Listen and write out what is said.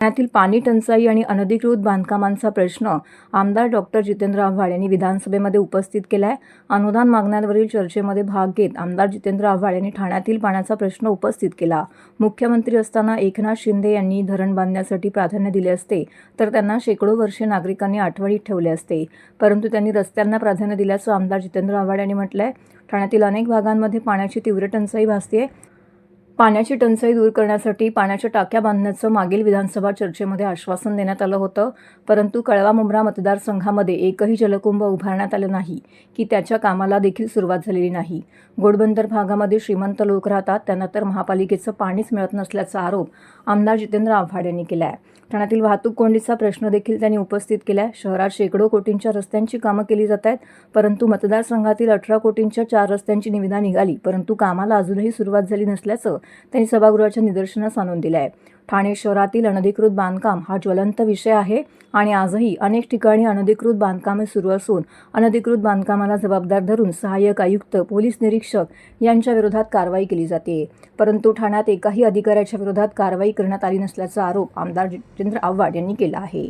ठाण्यातील पाणी टंचाई आणि अनधिकृत बांधकामांचा प्रश्न आमदार डॉक्टर जितेंद्र आव्हाड यांनी विधानसभेमध्ये उपस्थित केलाय। अनुदान मागण्यांवरील चर्चेमध्ये भाग घेत आमदार जितेंद्र आव्हाड यांनी ठाण्यातील पाण्याचा प्रश्न उपस्थित केला। मुख्यमंत्री असताना एकनाथ शिंदे यांनी धरण बांधण्यासाठी प्राधान्य दिले असते तर त्यांना शेकडो वर्षे नागरिकांनी आठवणीत ठेवले असते, परंतु त्यांनी रस्त्यांना प्राधान्य दिल्याचं आमदार जितेंद्र आव्हाड यांनी म्हटलंय। ठाण्यातील अनेक भागांमध्ये पाण्याची तीव्र टंचाई भासते। पाण्याची टंचाई दूर करण्यासाठी पाण्याच्या टाक्या बांधण्याचं मागील विधानसभा चर्चेमध्ये आश्वासन देण्यात आलं होतं, परंतु कळवा-मुंब्रा मतदारसंघामध्ये एकही जलकुंभ उभारण्यात आलं नाही की त्याच्या कामाला देखील सुरुवात झालेली नाही। घोडबंदर भागामध्ये श्रीमंत लोक राहतात, त्यांना तर महापालिकेचं पाणीच मिळत नसल्याचा आरोप आमदार जितेंद्र आव्हाड यांनी केला आहे। ठाण्यातील वाहतूक कोंडीचा प्रश्न देखील त्यांनी उपस्थित केला आहे। शहरात शेकडो कोटींच्या रस्त्यांची कामं केली जात आहेत, परंतु मतदारसंघातील 18 कोटींच्या 4 रस्त्यांची निविदा निघाली, परंतु कामाला अजूनही सुरुवात झाली नसल्याचं त्यांनी सभागृहाच्या निदर्शनास आणून दिलं आहे। ठाणे शहरातील अनधिकृत बांधकाम हा ज्वलंत विषय आहे आणि आजही अनेक ठिकाणी अनधिकृत बांधकामे सुरू असून अनधिकृत बांधकामाला जबाबदार धरून सहाय्यक आयुक्त, पोलीस निरीक्षक यांच्या विरोधात कारवाई केली जाते, परंतु ठाण्यात एकाही अधिकाऱ्याच्या विरोधात कारवाई करण्यात आली नसल्याचा आरोप आमदार जितेंद्र आव्हाड यांनी केला आहे।